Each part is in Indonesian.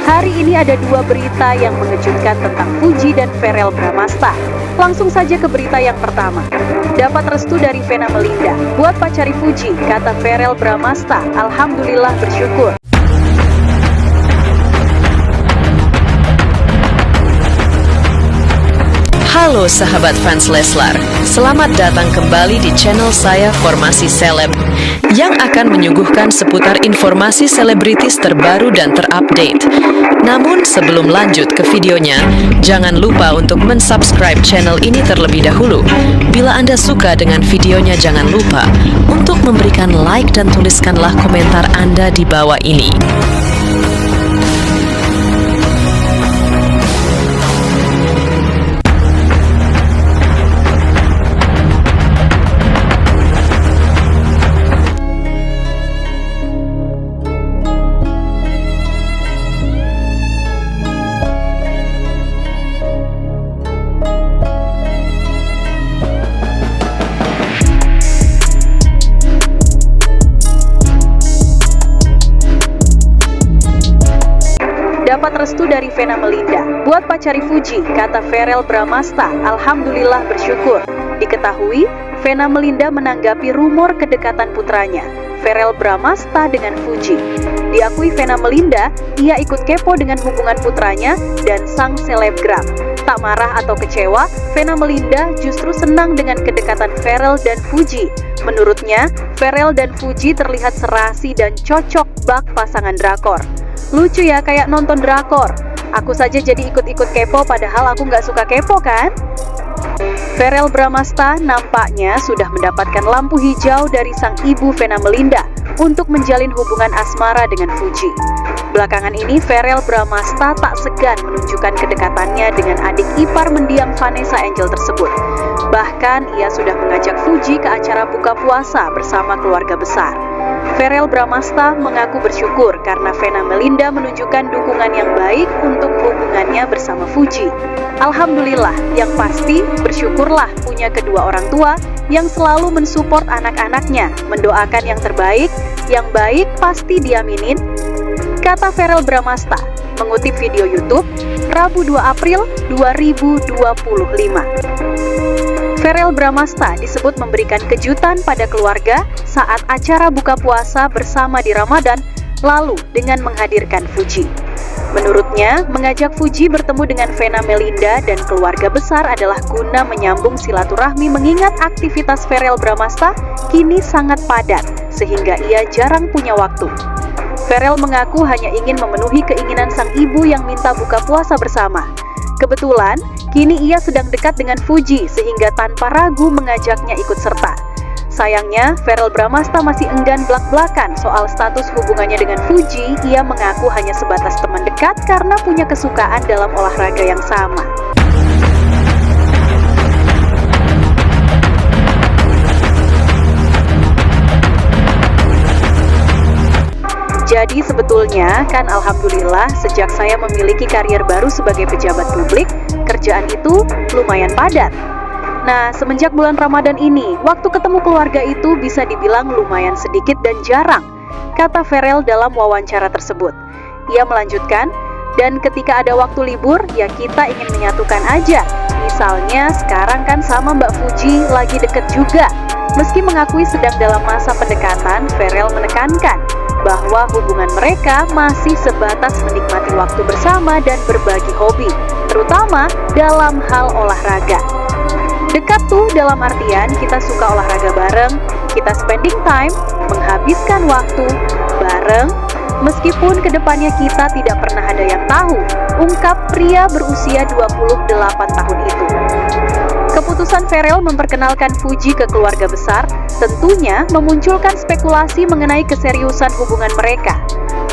Hari ini ada dua berita yang mengejutkan tentang Fuji dan Verrell Bramasta. Langsung saja ke berita yang pertama. Dapat restu dari Vena Melinda. Buat pacari Fuji, kata Verrell Bramasta. Alhamdulillah bersyukur. Halo sahabat fans Leslar, selamat datang kembali di channel saya Formasi Seleb yang akan menyuguhkan seputar informasi selebritis terbaru dan terupdate. Namun sebelum lanjut ke videonya, jangan lupa untuk mensubscribe channel ini terlebih dahulu. Bila Anda suka dengan videonya, jangan lupa untuk memberikan like dan tuliskanlah komentar Anda di bawah ini. Dapat restu dari Vena Melinda. Buat pacari Fuji, kata Verrell Bramasta. Alhamdulillah bersyukur. Diketahui, Vena Melinda menanggapi rumor kedekatan putranya, Verrell Bramasta dengan Fuji. Diakui Vena Melinda, ia ikut kepo dengan hubungan putranya dan sang selebgram. Tak marah atau kecewa, Vena Melinda justru senang dengan kedekatan Verrell dan Fuji. Menurutnya, Verrell dan Fuji terlihat serasi dan cocok bak pasangan drakor. Lucu ya, kayak nonton drakor. Aku saja jadi ikut-ikut kepo padahal aku nggak suka kepo kan? Verrell Bramasta nampaknya sudah mendapatkan lampu hijau dari sang ibu Vena Melinda untuk menjalin hubungan asmara dengan Fuji. Belakangan ini Verrell Bramasta tak segan menunjukkan kedekatannya dengan adik ipar mendiang Vanessa Angel tersebut. Bahkan ia sudah mengajak Fuji ke acara buka puasa bersama keluarga besar. Verrell Bramasta mengaku bersyukur karena Vena Melinda menunjukkan dukungan yang baik untuk hubungannya bersama Fuji. Alhamdulillah, yang pasti bersyukurlah punya kedua orang tua yang selalu mensupport anak-anaknya, mendoakan yang baik pasti diaminin, kata Verrell Bramasta, mengutip video YouTube, Rabu 2 April 2025. Verrell Bramasta disebut memberikan kejutan pada keluarga saat acara buka puasa bersama di Ramadan lalu dengan menghadirkan Fuji. Menurutnya, mengajak Fuji bertemu dengan Vena Melinda dan keluarga besar adalah guna menyambung silaturahmi mengingat aktivitas Verrell Bramasta kini sangat padat sehingga ia jarang punya waktu. Verrell mengaku hanya ingin memenuhi keinginan sang ibu yang minta buka puasa bersama. Kebetulan, kini ia sedang dekat dengan Fuji sehingga tanpa ragu mengajaknya ikut serta. Sayangnya, Verrell Bramasta masih enggan blak-blakan soal status hubungannya dengan Fuji. Ia mengaku hanya sebatas teman dekat karena punya kesukaan dalam olahraga yang sama. Jadi sebetulnya kan alhamdulillah sejak saya memiliki karier baru sebagai pejabat publik, kerjaan itu lumayan padat. Nah, semenjak bulan Ramadan ini, waktu ketemu keluarga itu bisa dibilang lumayan sedikit dan jarang, kata Verrell dalam wawancara tersebut. Ia melanjutkan, dan ketika ada waktu libur, ya kita ingin menyatukan aja. Misalnya sekarang kan sama Mbak Fuji lagi deket juga. Meski mengakui sedang dalam masa pendekatan, Verrell menekankan bahwa hubungan mereka masih sebatas menikmati waktu bersama dan berbagi hobi, terutama dalam hal olahraga. Dekat tuh dalam artian kita suka olahraga bareng, kita spending time, menghabiskan waktu bareng, meskipun kedepannya kita tidak pernah ada yang tahu, ungkap pria berusia 28 tahun itu. Keputusan Verrell memperkenalkan Fuji ke keluarga besar tentunya memunculkan spekulasi mengenai keseriusan hubungan mereka.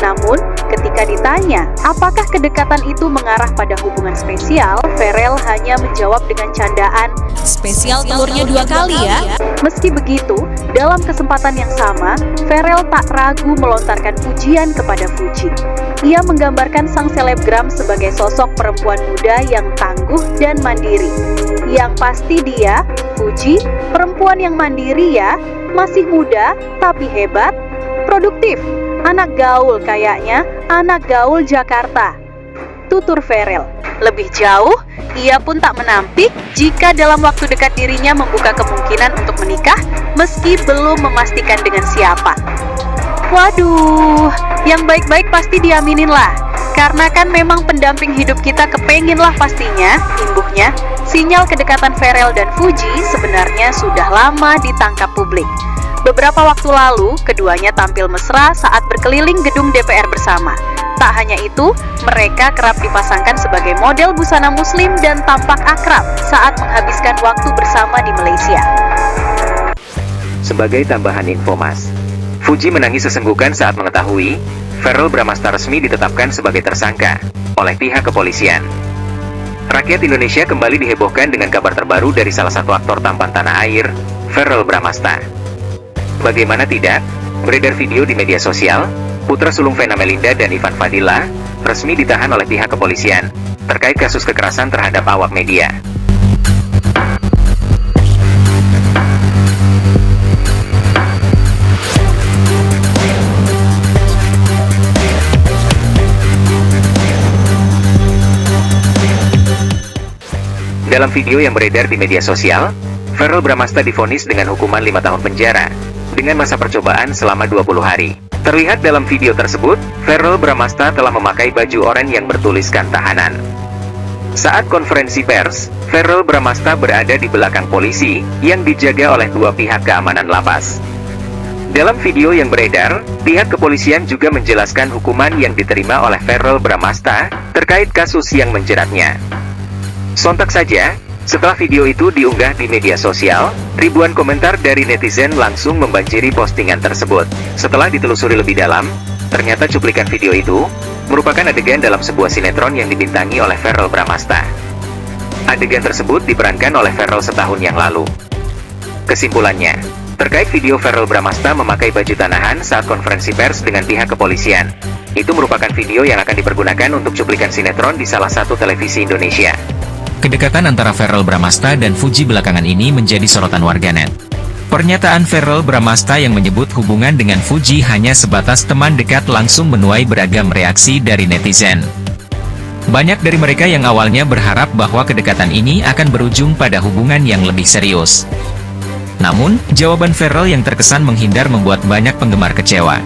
Namun, ketika ditanya apakah kedekatan itu mengarah pada hubungan spesial, Verrell hanya menjawab dengan candaan, "Spesial telurnya 2 kali ya." Meski begitu, dalam kesempatan yang sama, Verrell tak ragu melontarkan pujian kepada Fuji. Ia menggambarkan sang selebgram sebagai sosok perempuan muda yang tangguh dan mandiri. Yang pasti dia, Fuji, perempuan yang mandiri ya, masih muda tapi hebat, produktif, anak gaul kayaknya, anak gaul Jakarta. tutur Ferel. Lebih jauh, ia pun tak menampik jika dalam waktu dekat dirinya membuka kemungkinan untuk menikah meski belum memastikan dengan siapa. Waduh, yang baik-baik pasti diaminin lah. Karena kan memang pendamping hidup kita kepengen lah pastinya, imbuhnya. Sinyal kedekatan Ferel dan Fuji sebenarnya sudah lama ditangkap publik. Beberapa waktu lalu, keduanya tampil mesra saat berkeliling gedung DPR bersama. Tak hanya itu, mereka kerap dipasangkan sebagai model busana muslim dan tampak akrab saat menghabiskan waktu bersama di Malaysia. Sebagai tambahan info Mas, Fuji menangis sesenggukan saat mengetahui Verrell Bramasta resmi ditetapkan sebagai tersangka oleh pihak kepolisian. Rakyat Indonesia kembali dihebohkan dengan kabar terbaru dari salah satu aktor tampan tanah air, Verrell Bramasta. Bagaimana tidak, beredar video di media sosial, putra sulung Vena Melinda dan Ivan Fadila resmi ditahan oleh pihak kepolisian terkait kasus kekerasan terhadap awak media. Dalam video yang beredar di media sosial, Verrell Bramasta divonis dengan hukuman 5 tahun penjara, dengan masa percobaan selama 20 hari. Terlihat dalam video tersebut, Verrell Bramasta telah memakai baju oranye yang bertuliskan tahanan. Saat konferensi pers, Verrell Bramasta berada di belakang polisi, yang dijaga oleh dua pihak keamanan lapas. Dalam video yang beredar, pihak kepolisian juga menjelaskan hukuman yang diterima oleh Verrell Bramasta, terkait kasus yang menjeratnya. Sontak saja, setelah video itu diunggah di media sosial, ribuan komentar dari netizen langsung membanjiri postingan tersebut. Setelah ditelusuri lebih dalam, ternyata cuplikan video itu merupakan adegan dalam sebuah sinetron yang dibintangi oleh Verrell Bramasta. Adegan tersebut diperankan oleh Verrell setahun yang lalu. Kesimpulannya, terkait video Verrell Bramasta memakai baju tanahan saat konferensi pers dengan pihak kepolisian, itu merupakan video yang akan dipergunakan untuk cuplikan sinetron di salah satu televisi Indonesia. Kedekatan antara Verrell Bramasta dan Fuji belakangan ini menjadi sorotan warganet. Pernyataan Verrell Bramasta yang menyebut hubungan dengan Fuji hanya sebatas teman dekat langsung menuai beragam reaksi dari netizen. Banyak dari mereka yang awalnya berharap bahwa kedekatan ini akan berujung pada hubungan yang lebih serius. Namun, jawaban Verrell yang terkesan menghindar membuat banyak penggemar kecewa.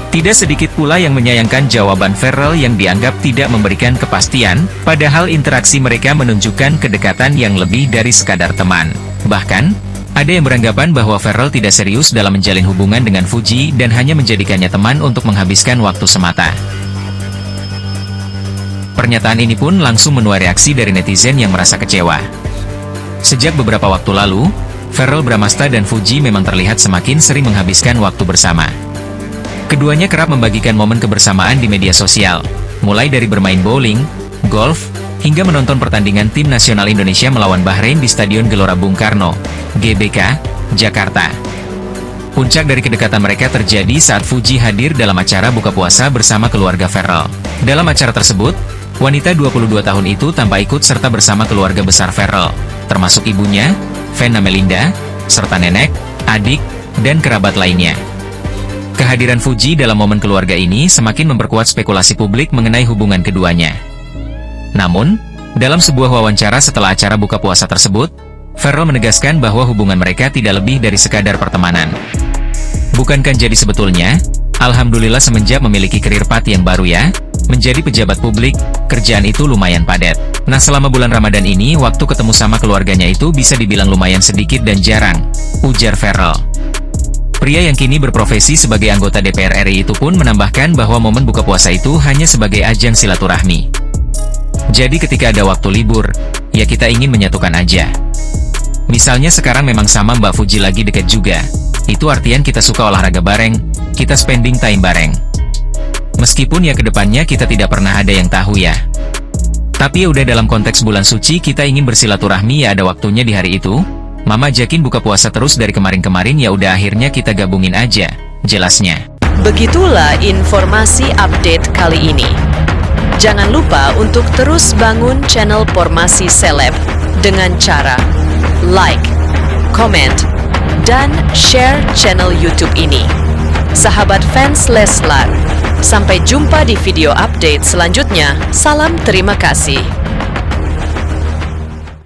Tidak sedikit pula yang menyayangkan jawaban Verrell yang dianggap tidak memberikan kepastian, padahal interaksi mereka menunjukkan kedekatan yang lebih dari sekadar teman. Bahkan, ada yang beranggapan bahwa Verrell tidak serius dalam menjalin hubungan dengan Fuji dan hanya menjadikannya teman untuk menghabiskan waktu semata. Pernyataan ini pun langsung menuai reaksi dari netizen yang merasa kecewa. Sejak beberapa waktu lalu, Verrell Bramasta dan Fuji memang terlihat semakin sering menghabiskan waktu bersama. Keduanya kerap membagikan momen kebersamaan di media sosial, mulai dari bermain bowling, golf, hingga menonton pertandingan tim nasional Indonesia melawan Bahrain di Stadion Gelora Bung Karno, GBK, Jakarta. Puncak dari kedekatan mereka terjadi saat Fuji hadir dalam acara buka puasa bersama keluarga Verrell. Dalam acara tersebut, wanita 22 tahun itu tanpa ikut serta bersama keluarga besar Verrell, termasuk ibunya, Vena Melinda, serta nenek, adik, dan kerabat lainnya. Kehadiran Fuji dalam momen keluarga ini semakin memperkuat spekulasi publik mengenai hubungan keduanya. Namun, dalam sebuah wawancara setelah acara buka puasa tersebut, Verrell menegaskan bahwa hubungan mereka tidak lebih dari sekadar pertemanan. Bukankah jadi sebetulnya, alhamdulillah semenjak memiliki karir path yang baru ya, menjadi pejabat publik, kerjaan itu lumayan padat. Nah selama bulan Ramadan ini, waktu ketemu sama keluarganya itu bisa dibilang lumayan sedikit dan jarang, ujar Verrell. Pria yang kini berprofesi sebagai anggota DPR RI itu pun menambahkan bahwa momen buka puasa itu hanya sebagai ajang silaturahmi. Jadi ketika ada waktu libur, ya kita ingin menyatukan aja. Misalnya sekarang memang sama Mbak Fuji lagi deket juga. Itu artian kita suka olahraga bareng, kita spending time bareng. Meskipun ya kedepannya kita tidak pernah ada yang tahu ya. Tapi udah dalam konteks bulan suci kita ingin bersilaturahmi ya ada waktunya di hari itu. Mama ajakin buka puasa terus dari kemarin-kemarin ya udah akhirnya kita gabungin aja, jelasnya. Begitulah informasi update kali ini. Jangan lupa untuk terus bangun channel Formasi Seleb dengan cara like, comment, dan share channel YouTube ini. Sahabat fans Leslar, Sampai jumpa di video update selanjutnya. Salam terima kasih.